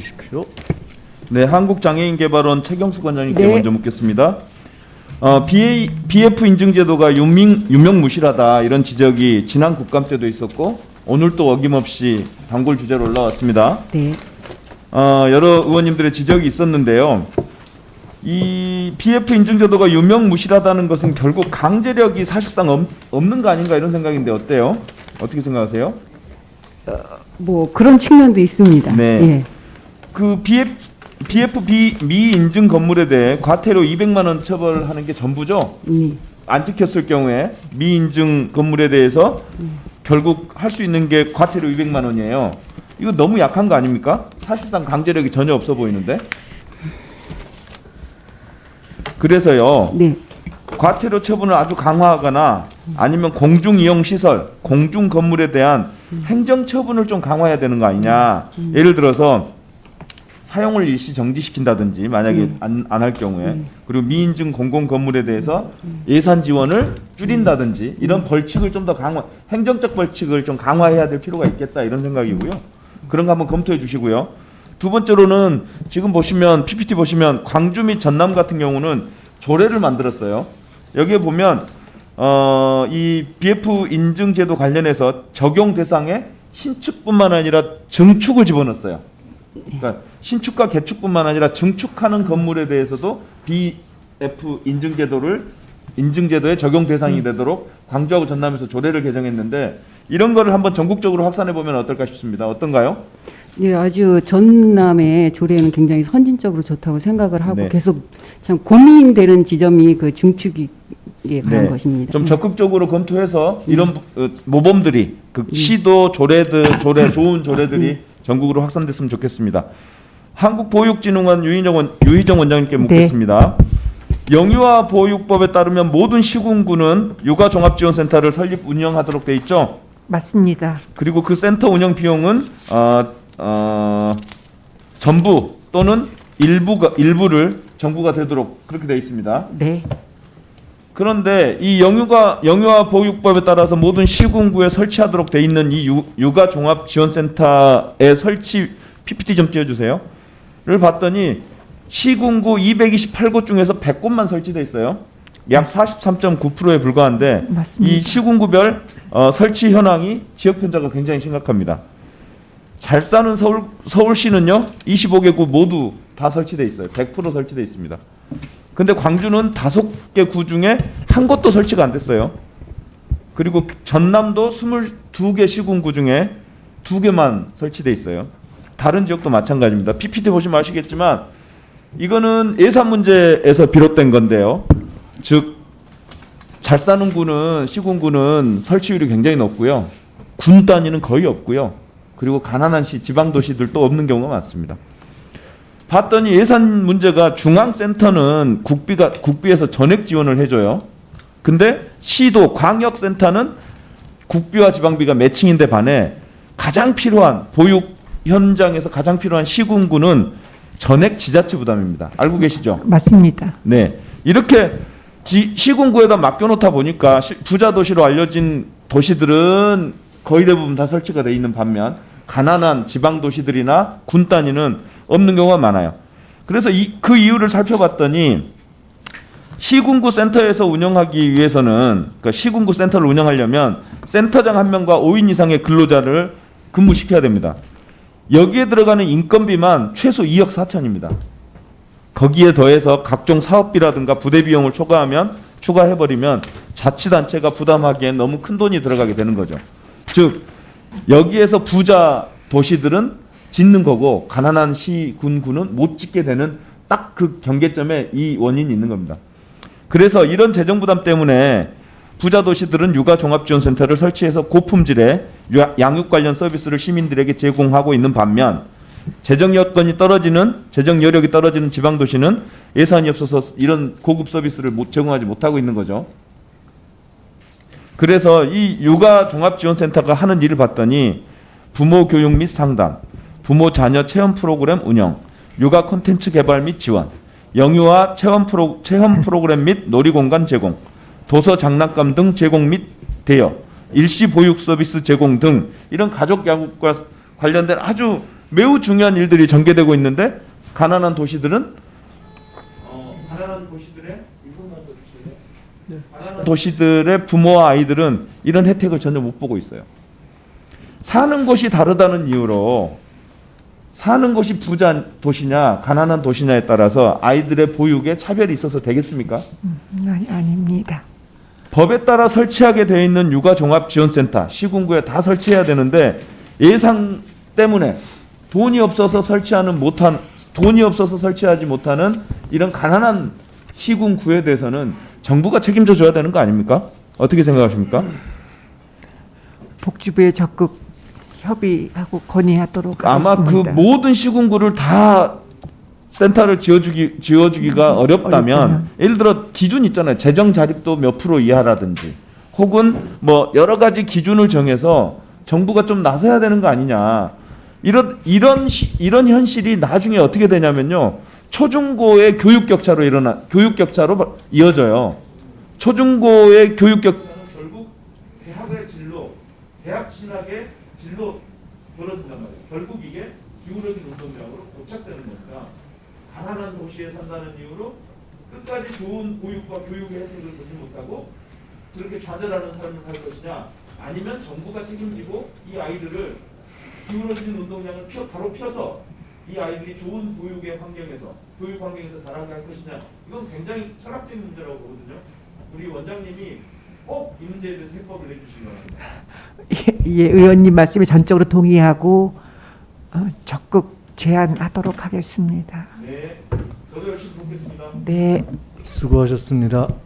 주십시오. 네, 한국장애인개발원 최경수 관장님께 네. 먼저 묻겠습니다. BF 인증 제도가 유명무실하다 이런 지적이 지난 국감 때도 있었고 오늘 또 어김없이 단골 주제로 올라왔습니다. 네. 여러 의원님들의 지적이 있었는데요. 이 BF 인증 제도가 유명무실하다는 것은 결국 강제력이 사실상 없는 거 아닌가 이런 생각인데 어때요? 어떻게 생각하세요? 뭐 그런 측면도 있습니다. 네. 예. 그 BF 미인증 건물에 대해 과태료 200만 원 처벌하는 게 전부죠. 안 지켰을 경우에 미인증 건물에 대해서 결국 할 수 있는 게 과태료 200만 원이에요. 이거 너무 약한 거 아닙니까? 사실상 강제력이 전혀 없어 보이는데. 그래서요. 네. 과태료 처분을 아주 강화하거나 아니면 공중이용시설, 공중건물에 대한 행정처분을 좀 강화해야 되는 거 아니냐. 예를 들어서 사용을 일시 정지시킨다든지 만약에 안 할 경우에 그리고 미인증 공공건물에 대해서 예산 지원을 줄인다든지 이런 벌칙을 좀 더 행정적 벌칙을 좀 강화해야 될 필요가 있겠다 이런 생각이고요. 그런 거 한번 검토해 주시고요. 두 번째로는 지금 보시면 PPT 보시면 광주 및 전남 같은 경우는 조례를 만들었어요. 여기에 보면 이 BF 인증 제도 관련해서 적용 대상에 신축뿐만 아니라 증축을 집어넣었어요. 그러니까 신축과 개축뿐만 아니라 증축하는 건물에 대해서도 BF 인증 제도의 적용 대상이 되도록 광주하고 전남에서 조례를 개정했는데 이런 거를 한번 전국적으로 확산해 보면 어떨까 싶습니다. 어떤가요? 네, 아주 전남의 조례는 굉장히 선진적으로 좋다고 생각을 하고 네. 계속 참 고민되는 지점이 그 중축에 관한 것입니다. 좀 적극적으로 검토해서 이런 모범들이 그 시도 좋은 조례들이 전국으로 확산됐으면 좋겠습니다. 한국보육진흥원 유희정 원장님께 묻겠습니다. 영유아 보육법에 따르면 모든 시군구는 육아종합지원센터를 설립 운영하도록 돼 있죠. 맞습니다. 그리고 그 센터 운영 비용은 전부 또는 일부를 정부가 되도록 그렇게 돼 있습니다. 네. 그런데 이 영유아 보육법에 따라서 모든 시군구에 설치하도록 돼 있는 이 육아종합지원센터의 설치 PPT 좀 띄워주세요. 를 봤더니 시군구 228곳 중에서 100곳만 설치돼 있어요. 약 43.9%에 불과한데 맞습니다. 이 시군구별 설치 현황이 지역 편차가 굉장히 심각합니다. 잘 사는 서울시는요 25개 구 모두 다 설치돼 있어요. 100% 설치돼 있습니다. 근데 광주는 5개 구 중에 한 곳도 설치가 안 됐어요. 그리고 전남도 22개 시군구 중에 2개만 설치돼 있어요. 다른 지역도 마찬가지입니다. PPT 보시면 아시겠지만 이거는 예산 문제에서 비롯된 건데요. 즉 잘 사는 구는 시군구는 설치율이 굉장히 높고요. 군 단위는 거의 없고요. 그리고 가난한 지방도시들도 없는 경우가 많습니다. 봤더니 예산 문제가 중앙센터는 국비에서 전액 지원을 해줘요. 근데 시도 광역센터는 국비와 지방비가 매칭인데 반해 가장 필요한 보육 현장에서 가장 필요한 시군구는 전액 지자체 부담입니다. 알고 계시죠? 맞습니다. 네. 이렇게 시군구에다 맡겨놓다 보니까 부자 도시로 알려진 도시들은 거의 대부분 다 설치가 돼 있는 반면 가난한 지방 도시들이나 군 단위는 없는 경우가 많아요. 그래서 그 이유를 살펴봤더니 시군구 센터에서 운영하기 위해서는 그러니까 시군구 센터를 운영하려면 센터장 1명과 5인 이상의 근로자를 근무시켜야 됩니다. 여기에 들어가는 인건비만 최소 2억 4천입니다. 거기에 더해서 각종 사업비라든가 부대 비용을 추가해버리면 자치단체가 부담하기엔 너무 큰 돈이 들어가게 되는 거죠. 즉 여기에서 부자 도시들은 짓는 거고 가난한 시군구는 못 짓게 되는 딱 그 경계점에 이 원인이 있는 겁니다. 그래서 이런 재정 부담 때문에 부자 도시들은 육아종합지원센터를 설치해서 고품질의 양육 관련 서비스를 시민들에게 제공하고 있는 반면 재정 여력이 떨어지는 지방 도시는 예산이 없어서 이런 고급 서비스를 제공하지 못하고 있는 거죠. 그래서 이 육아종합지원센터가 하는 일을 봤더니 부모 교육 및 상담, 부모 자녀 체험 프로그램 운영, 육아 콘텐츠 개발 및 지원, 영유아 체험 프로그램 및 놀이공간 제공, 도서 장난감 등 제공 및 대여, 일시 보육 서비스 제공 등 이런 가족 양육과 관련된 아주 매우 중요한 일들이 전개되고 있는데 가난한 도시들은 가난한 도시들의 부모와 아이들은 이런 혜택을 전혀 못 보고 있어요. 사는 곳이 다르다는 이유로 사는 곳이 부자 도시냐 가난한 도시냐에 따라서 아이들의 보육에 차별이 있어서 되겠습니까? 아닙니다. 법에 따라 설치하게 되어 있는 육아종합지원센터 시군구에 다 설치해야 되는데 예산 때문에 돈이 없어서 설치하지 못하는 이런 가난한 시군구에 대해서는 정부가 책임져 줘야 되는 거 아닙니까? 어떻게 생각하십니까? 복지부에 적극 협의하고 건의하도록 아마 그 하겠습니다. 모든 시군구를 다 센터를 지어주기가 어렵다면 예를 들어 기준 있잖아요. 재정 자립도 몇 프로 이하라든지 혹은 뭐 여러 가지 기준을 정해서 정부가 좀 나서야 되는 거 아니냐. 이런 현실이 나중에 어떻게 되냐면요. 초중고의 교육 격차로 이어져요. 초중고의 교육 격차는 결국 대학의 진로, 대학 진학의 진로 벌어진단 말이에요. 결국 이게 기울어진 운동량으로 고착되는 겁니다. 가난한 도시에 산다는 이유로 끝까지 좋은 보육과 교육의 혜택을 보지 못하고 그렇게 좌절하는 삶을 살 것이냐, 아니면 정부가 책임지고 이 아이들을 기울어진 운동량을 바로 펴서 이 아이들이 좋은 보육의 환경에서 교육 환경에서 자라게 할 것이냐. 이건 굉장히 철학적인 문제라고 보거든요. 우리 원장님이 꼭 이 문제에 대해서 해법을 내주신 것 같습니다. 예, 의원님 말씀에 전적으로 동의하고 적극 제안하도록 하겠습니다. 네, 저도 열심히 돕겠습니다. 네. 수고하셨습니다.